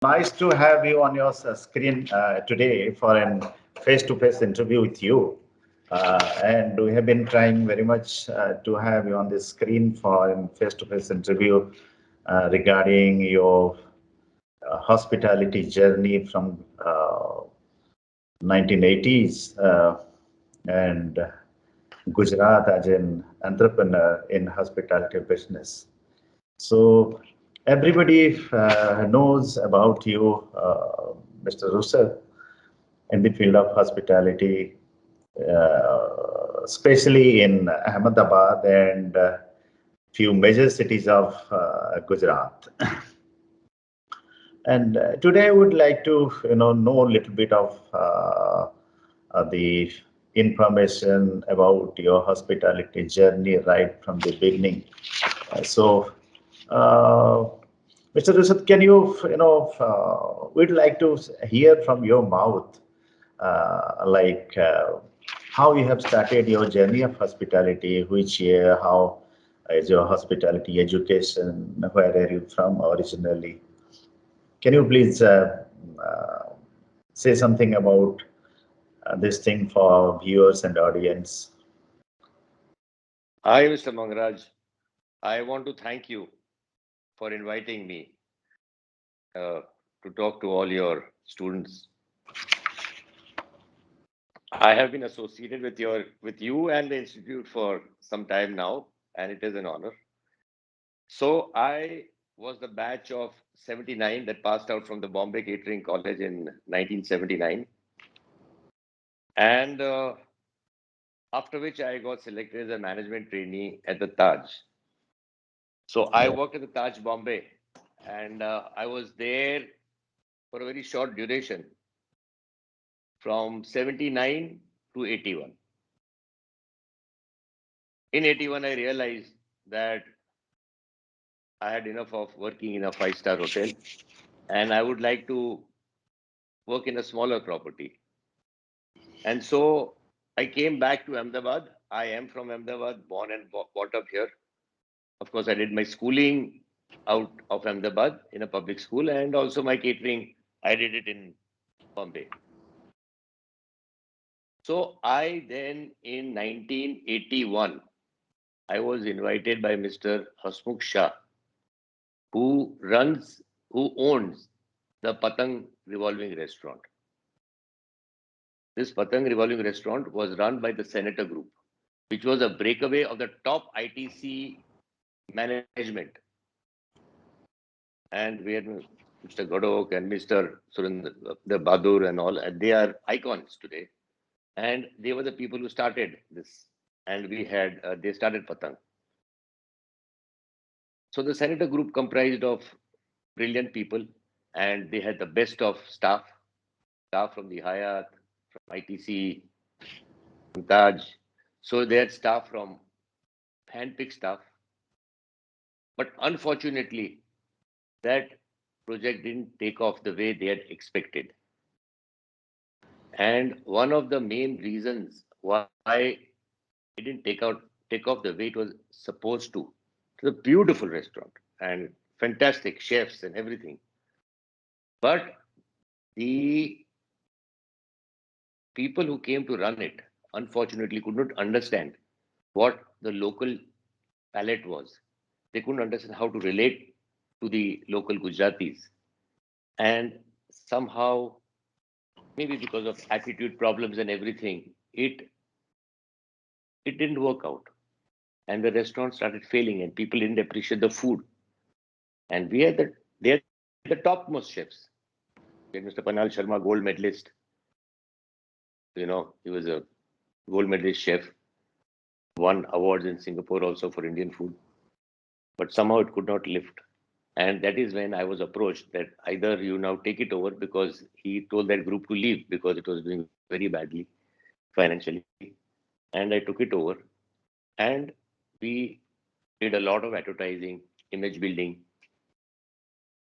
Nice to have you on your screen today for an face-to-face interview with you. And we have been trying very much to have you on the screen for a face-to-face interview regarding your hospitality journey from 1980s and Gujarat as an entrepreneur in hospitality business. So everybody knows about you, Mr. Russell, in the field of hospitality, especially in Ahmedabad and few major cities of Gujarat. And today I would like to, know a little bit of the information about your hospitality journey right from the beginning. So, Mr. Rishabh, can you, we'd like to hear from your mouth, how you have started your journey of hospitality, which year, how is your hospitality education, where are you from originally? Can you please say something about this thing for viewers and audience? Hi, Mr. Mangaraj. I want to thank you for inviting me to talk to all your students. I have been associated with you and the institute for some time now, and it is an honor. So I was the batch of 79 that passed out from the Bombay Catering College in 1979, and after which I got selected as a management trainee at the Taj. So I worked at the Taj Bombay, and I was there for a very short duration from 79 to 81. In 81, I realized that I had enough of working in a five-star hotel and I would like to work in a smaller property. And so I came back to Ahmedabad. I am from Ahmedabad, born and brought up here. Of course, I did my schooling out of Ahmedabad in a public school, and also my catering, I did it in Bombay. So I then in 1981, I was invited by Mr. Hasmukh Shah, who owns the Patang Revolving Restaurant. This Patang Revolving Restaurant was run by the Senator Group, which was a breakaway of the top ITC management. And we had Mr. Godok and Mr. Surinder Bahadur and all, and they are icons today. And they were the people who started this. And they started Patang. So the Senator Group comprised of brilliant people, and they had the best of staff from the Hyatt, from ITC, from Taj. So they had staff from handpicked staff. But unfortunately, that project didn't take off the way they had expected. And one of the main reasons why it didn't take off the way it was supposed to. It's a beautiful restaurant and fantastic chefs and everything. But the people who came to run it, unfortunately, could not understand what the local palate was. They couldn't understand how to relate to the local Gujaratis. And somehow, maybe because of attitude problems and everything, it didn't work out. And the restaurant started failing and people didn't appreciate the food. And they had the topmost chefs. We had Mr. Panal Sharma, gold medalist. He was a gold medalist chef, won awards in Singapore also for Indian food. But somehow it could not lift. And that is when I was approached that either you now take it over, because he told that group to leave because it was doing very badly financially. And I took it over. And we did a lot of advertising, image building,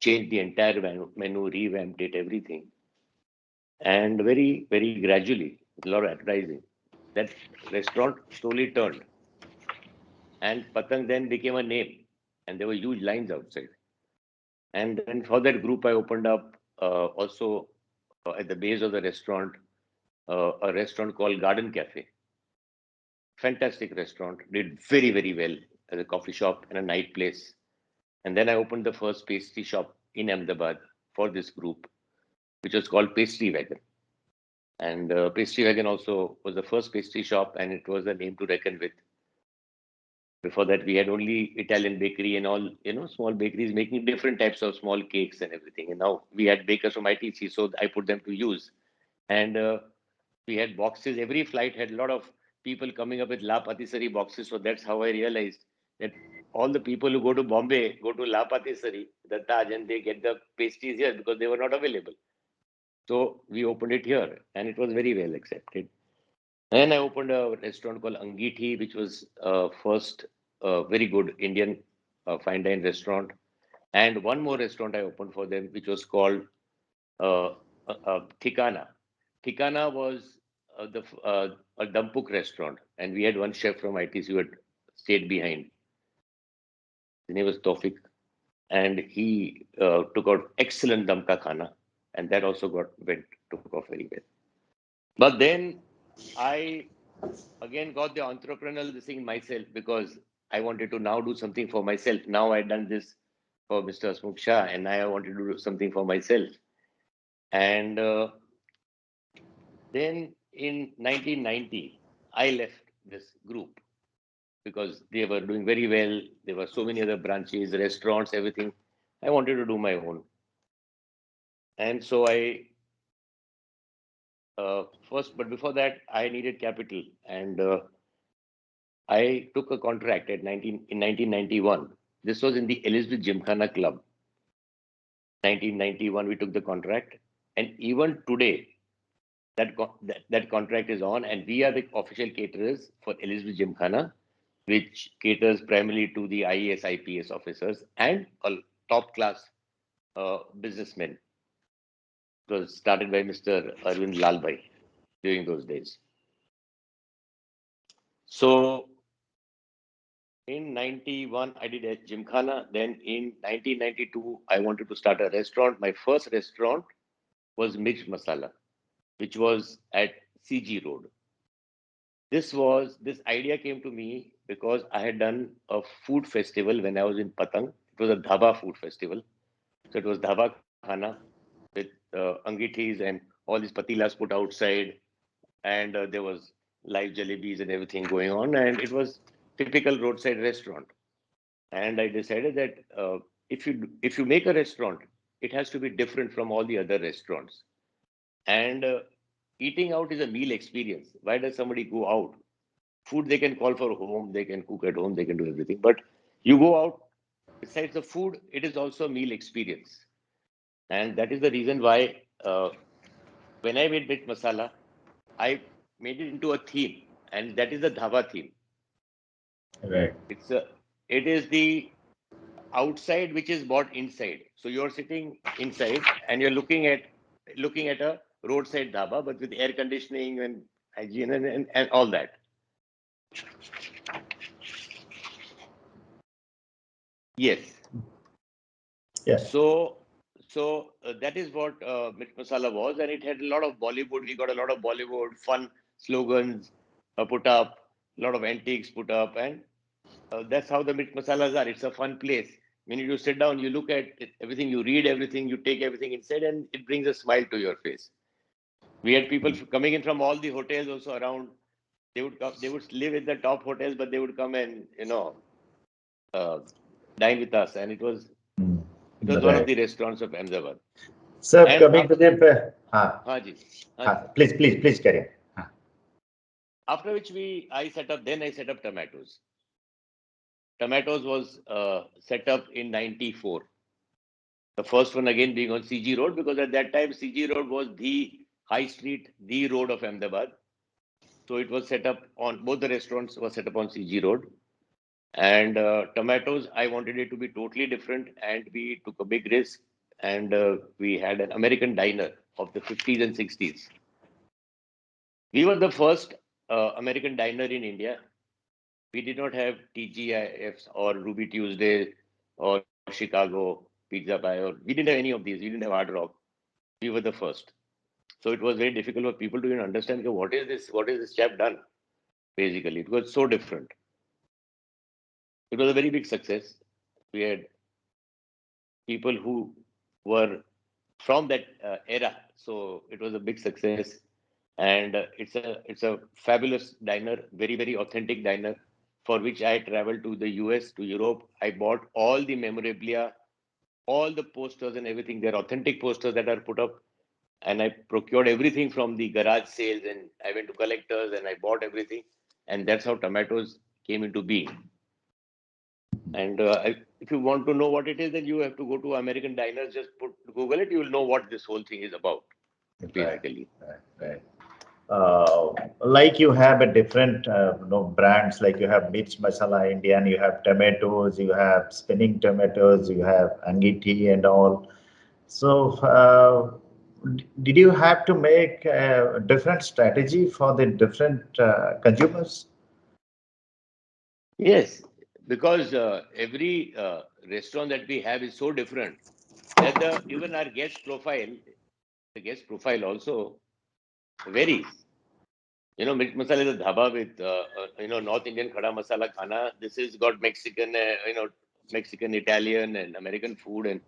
changed the entire menu, revamped it, everything. And very, very gradually, with a lot of advertising, that restaurant slowly turned. And Patang then became a name. And there were huge lines outside. And then for that group, I opened up also at the base of the restaurant, a restaurant called Garden Cafe. Fantastic restaurant, did very, very well as a coffee shop and a night place. And then I opened the first pastry shop in Ahmedabad for this group, which was called Pastry Wagon. And Pastry Wagon also was the first pastry shop, and it was a name to reckon with. Before that, we had only Italian bakery and all, small bakeries making different types of small cakes and everything. And now we had bakers from ITC, so I put them to use. And we had boxes. Every flight had a lot of people coming up with La Patisserie boxes. So that's how I realized that all the people who go to Bombay go to La Patisserie, the Taj, and they get the pastries here because they were not available. So we opened it here, and it was very well accepted. And I opened a restaurant called Angithi, which was first very good Indian fine dine restaurant. And one more restaurant I opened for them, which was called Thikana. Thikana was a Dampuk restaurant, and we had one chef from ITC who had stayed behind. His name was Tofik, and he took out excellent Damka Khana, and that also took off very well. But then I again got the entrepreneurial thing myself because I wanted to now do something for myself. Now I'd done this for Mr. Asmukh Shah, and now I wanted to do something for myself. And then in 1990, I left this group because they were doing very well. There were so many other branches, restaurants, everything. I wanted to do my own. And so I but before that, I needed capital. And I took a contract in 1991. This was in the Elizabeth Gymkhana Club. 1991, we took the contract. And even today, that contract is on, and we are the official caterers for Elizabeth Gymkhana, which caters primarily to the IAS, IPS officers and a top class businessmen. It was started by Mr. Arvind Lalbhai during those days. So in 91, I did a Gymkhana. Then in 1992, I wanted to start a restaurant. My first restaurant was Mirch Masala, which was at CG Road. This idea came to me because I had done a food festival when I was in Patang. It was a dhaba food festival. So it was dhaba khana with angithis and all these patilas put outside, and there was live jalebis and everything going on, and it was typical roadside restaurant. And I decided that if you make a restaurant, it has to be different from all the other restaurants. And eating out is a meal experience. Why does somebody go out? Food they can call for home, they can cook at home, they can do everything. But you go out, besides the food, it is also a meal experience. And that is the reason why when I made Mirch Masala, I made it into a theme, and that is the dhaba theme. Right. It is the outside which is bought inside. So you're sitting inside and you're looking at a roadside dhaba, but with air conditioning and hygiene and all that. Yes. Yes. So that is what Mirch Masala was, and it had a lot of Bollywood. We got a lot of Bollywood fun slogans put up, a lot of antiques put up, and that's how the Mirch Masalas are. It's a fun place. When you sit down, you look at everything, you read everything, you take everything inside, and it brings a smile to your face. We had people coming in from all the hotels also around. They would come, they would live in the top hotels, but they would come and dine with us, and it was one of Right. the restaurants of Ahmedabad. Sir, And coming to the, Haji, please carry on. after which I set up Tomatoes. Tomatoes was set up in '94. The first one again being on CG Road, because at that time CG Road was the high street, the road of Ahmedabad. So it was set up on, both the restaurants were set up on CG Road. And Tomatoes, I wanted it to be totally different, and we took a big risk, and we had an American diner of the 50s and 60s. We were the first American diner in India. We did not have TGIFs or Ruby Tuesday or Chicago. Pizza Pie, or we didn't have any of these. We didn't have Hard Rock. We were the first. So it was very difficult for people to even understand, okay, what is this? What is this chef done? Basically, it was so different. It was a very big success. We had people who were from that era, so it was a big success. And it's a fabulous diner, very authentic diner, for which I traveled to the US, to Europe. I bought all the memorabilia, all the posters and everything. They're authentic posters that are put up, and I procured everything from the garage sales, and I went to collectors and I bought everything, and that's how tomatoes came into being. And if you want to know what it is, then you have to go to American diners. Just Google it. You will know what this whole thing is about, Right, basically. right. Like you have a different brands, like you have Mirch Masala Indian, you have tomatoes, you have spinning tomatoes, you have angiti and all. So did you have to make a different strategy for the different consumers? Yes, because every restaurant that we have is so different that even our the guest profile also varies. Mirch masala is a dhaba with North Indian khada masala khana. This has got Mexican, Mexican, Italian, and American food, and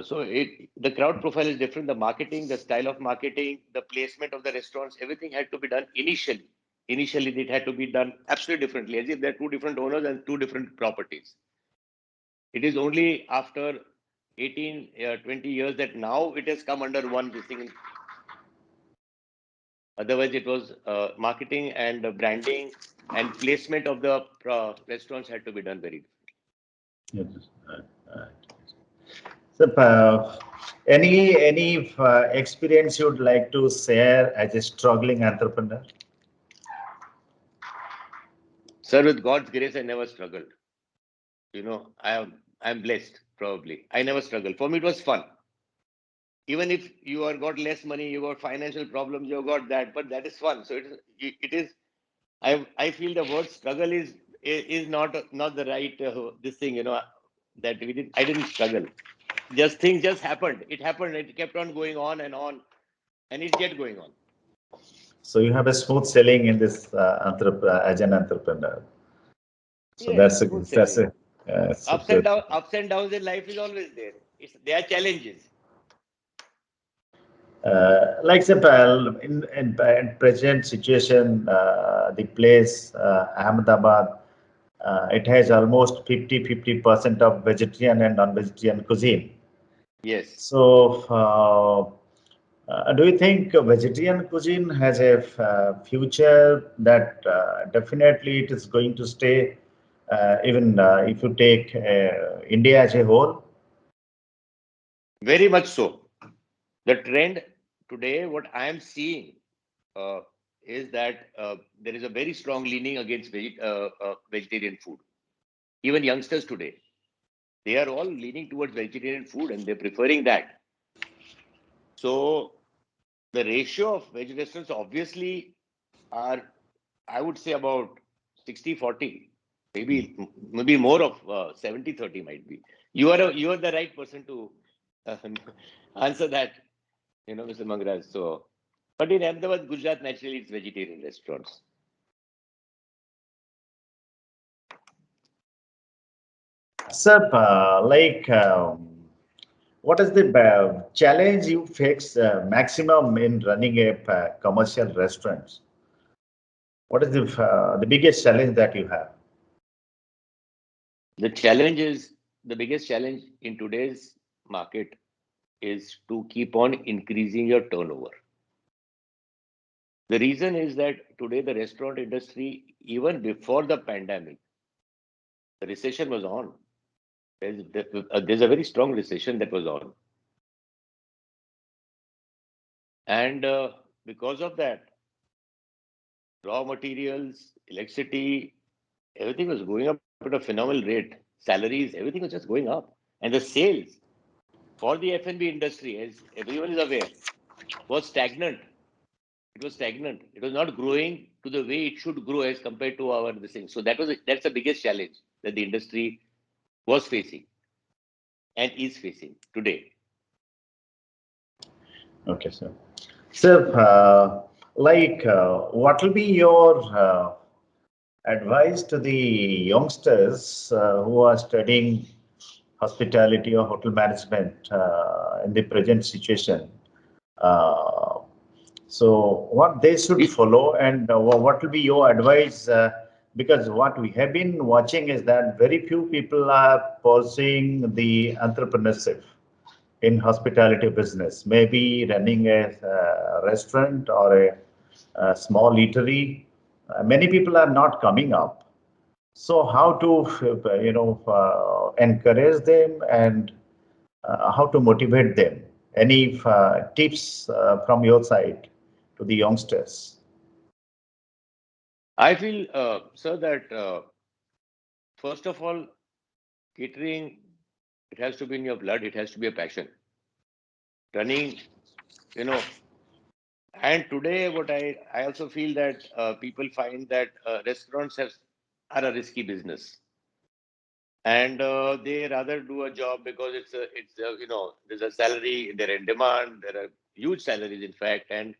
so the crowd profile is different. The marketing, the style of marketing, the placement of the restaurants, everything had to be done initially. Initially, it had to be done absolutely differently, as if they're two different owners and two different properties. It is only after 18, 20 years that now it has come under one thing. Otherwise, it was marketing and branding and placement of the restaurants had to be done very Yes. Uh, So, any experience you'd like to share as a struggling entrepreneur? Sir, with God's grace, I never struggled. I'm blessed, probably. I never struggled. For me, it was fun. Even if you are got less money, you got financial problems, you got that, but that is fun. So it is. I feel the word struggle is not the right this thing. That we did. I didn't struggle. Just things just happened. It happened. It kept on going on, and it's yet going on. So you have a smooth selling in this as an entrepreneur. So Yes, smooth that's sailing. a so good. Ups and downs in life is always there. There are challenges. Like example, in present situation, the place Ahmedabad, it has almost 50% of vegetarian and non-vegetarian cuisine. Yes. So, do you think vegetarian cuisine has a future that definitely it is going to stay, even if you take India as a whole? Very much so. The trend today, what I am seeing uh, is that there is a very strong leaning against vegetarian food. Even youngsters today, they are all leaning towards vegetarian food and they're preferring that. So the ratio of veg restaurants obviously are, I would say, about 60-40, maybe more of 70-30 might be. You are the right person to uh, answer that, Mr. Mangaraj. So, but in Ahmedabad, Gujarat, naturally, it's vegetarian restaurants. Sir, what is the challenge you face maximum in running a commercial restaurant? What is the biggest challenge that you have? The challenge is the biggest challenge in today's market is to keep on increasing your turnover. The reason is that today the restaurant industry, even before the pandemic, the recession was on. There's a very strong recession that was on. And because of that, raw materials, electricity, everything was going up at a phenomenal rate. Salaries, everything was just going up. And the sales for the F&B industry, as everyone is aware, was stagnant. It was stagnant. It was not growing to the way it should grow as compared to our this thing. So that's the biggest challenge that the industry was facing. and is facing today. Okay, sir. Sir, what will be your advice to the youngsters who are studying hospitality or hotel management in the present situation? Uh, so, what they should follow, and what will be your advice? Because what we have been watching is that very few people are pursuing the entrepreneurship in hospitality business, maybe running a restaurant or a small eatery. Many people are not coming up. So how to, encourage them and how to motivate them? Any tips from your side to the youngsters? I feel, sir, that first of all, catering, it has to be in your blood. It has to be a passion. Running, you know, and today what I also feel that people find that restaurants are a risky business, and they rather do a job because it's there's a salary, they're in demand, there are huge salaries in fact, and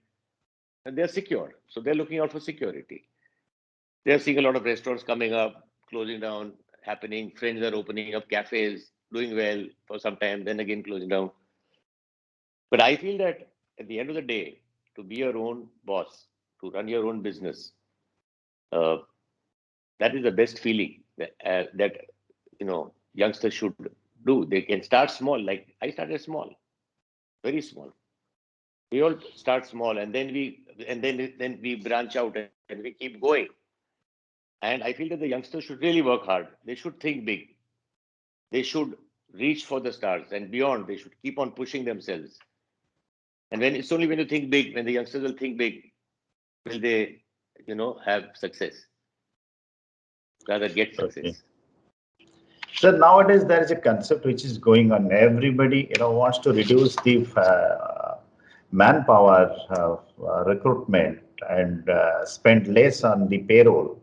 they're secure, so they're looking out for security. They're seeing a lot of restaurants coming up, closing down, happening. Friends are opening up cafes, doing well for some time, then again closing down. But I feel that at the end of the day, to be your own boss, to run your own business, uh, that is the best feeling that youngsters should do. They can start small. Like I started small, very small. We all start small, and then we branch out and we keep going. And I feel that the youngsters should really work hard. They should think big. They should reach for the stars and beyond. They should keep on pushing themselves. And it's only when you think big, when the youngsters will think big, will they, have success, rather get Okay. success. So nowadays there is a concept which is going on. Everybody, wants to reduce the manpower recruitment and spend less on the payroll.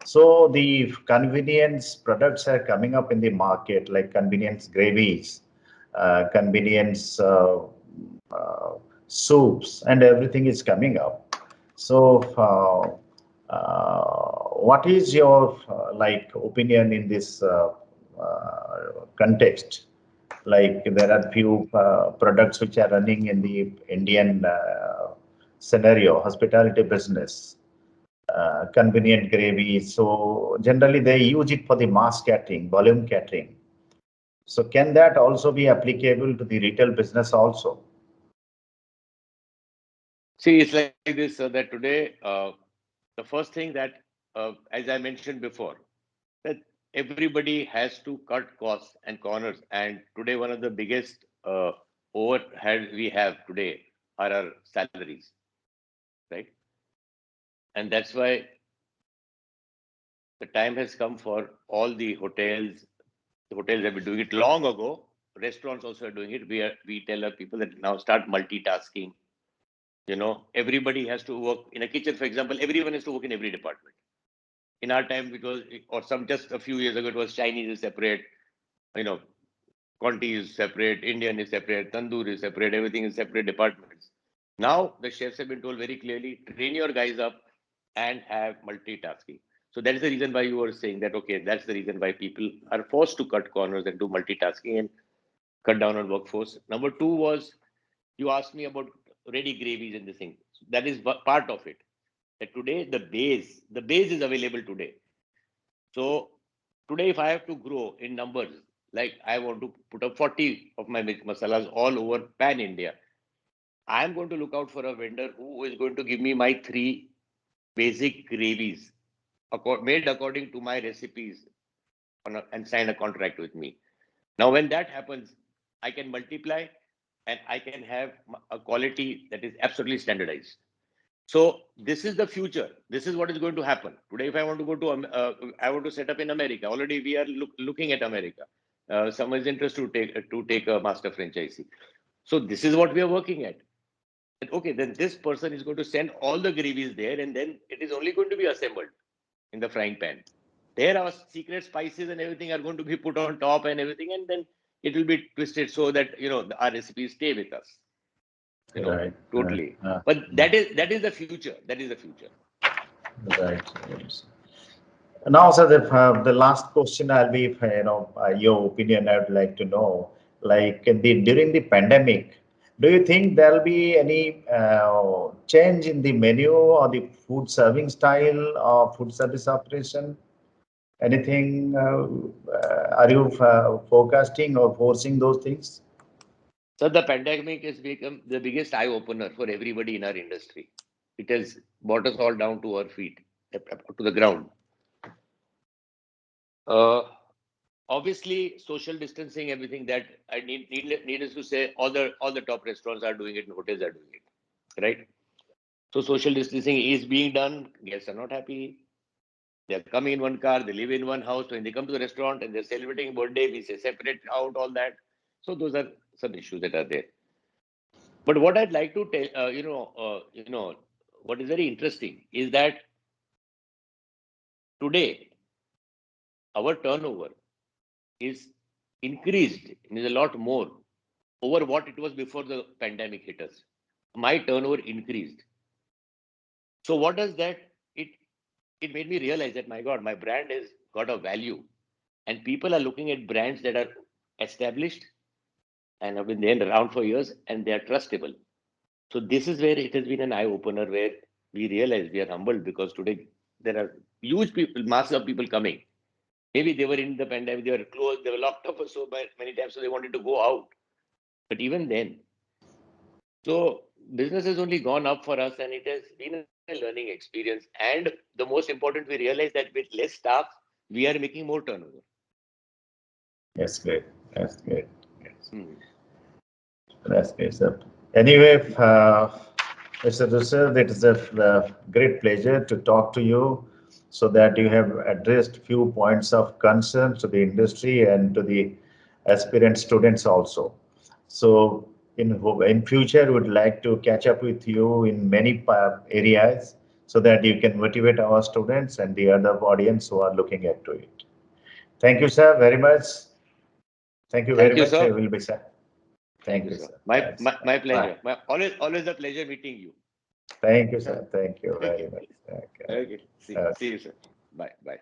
So the convenience products are coming up in the market, like convenience gravies, convenience soups, and everything is coming up. So, what is your opinion in this context? Like there are few products which are running in the Indian scenario, hospitality business, convenient gravy. So generally they use it for the mass catering, volume catering. So can that also be applicable to the retail business also? See, it's like this that today, the first thing that, as I mentioned before, that everybody has to cut costs and corners. And today, one of the biggest overhead we have today are our salaries, right? And that's why the time has come for all the hotels. The hotels have been doing it long ago. Restaurants also are doing it. We tell our people that now start multitasking. Everybody has to work in a kitchen, for example. Everyone has to work in every department. In our time, because or some just a few years ago, it was Chinese is separate. You know, Conti is separate, Indian is separate, Tandoor is separate, everything is separate departments. Now the chefs have been told very clearly, train your guys up and have multitasking. So that is the reason why you were saying that, okay, that's the reason why people are forced to cut corners and do multitasking and cut down on workforce. Number two was, you asked me about ready gravies and this thing. That is part of it. That today the base is available today. So today, if I have to grow in numbers, like I want to put up 40 of my Mirch Masalas all over pan India, I am going to look out for a vendor who is going to give me my three basic gravies made according to my recipes and sign a contract with me. Now, when that happens, I can multiply and I can have a quality that is absolutely standardized. So this is the future. This is what is going to happen today. If I want to go to, I want to set up in America. Already we are looking at America. Someone is interested to take a master franchisee. So this is what we are working at. And okay, then this person is going to send all the gravies there, and then it is only going to be assembled in the frying pan. There, our secret spices and everything are going to be put on top and everything, and then it will be twisted so that our recipes stay with us. Right. Totally. Uh, But that is the future. That is the future. right. Now, sir, the last question I'll be, your opinion. I would like to know, like during the pandemic, do you think there'll be any change in the menu or the food serving style or food service operation? Anything? Are you forecasting or forcing those things? So the pandemic has become the biggest eye opener for everybody in our industry. It has brought us all down to our feet, up to the ground. Uh, Obviously, social distancing, everything that I needless to say, all the top restaurants are doing it and hotels are doing it, right? So social distancing is being done. Guests are not happy. They're coming in one car, they live in one house. When they come to the restaurant and they're celebrating birthday, we say separate out all that. So those are some issues that are there. But what I'd like to tell, what is very interesting is that today our turnover is increased and is a lot more over what it was before the pandemic hit us. My turnover increased. So what does that? It made me realize that my God, my brand has got a value, and people are looking at brands that are established and have been there around for years, and they are trustable. So this is where it has been an eye opener, where we realize we are humbled because today there are huge people, masses of people coming. Maybe they were in the pandemic, they were closed, they were locked up for so many times, so they wanted to go out. But even then, so business has only gone up for us, and it has been a learning experience. And the most important, we realize that with less staff, we are making more turnover. Yes, great. That's great. Yes. Hmm. That's great, sir. Anyway, Mr. Russell, it is a great pleasure to talk to you so that you have addressed few points of concern to the industry and to the aspirant students also. So in future, would like to catch up with you in many areas so that you can motivate our students and the other audience who are looking at to it. Thank you, sir, very much. Thank you very Thank you, much. I sir. will be, sir. Thank Thank you, you, sir. sir. My Yes. my, my Bye. pleasure. Always a pleasure meeting you. Thank you, sir. Thank you very Okay. much. Okay. Okay. See Okay. you, sir. Bye. Bye.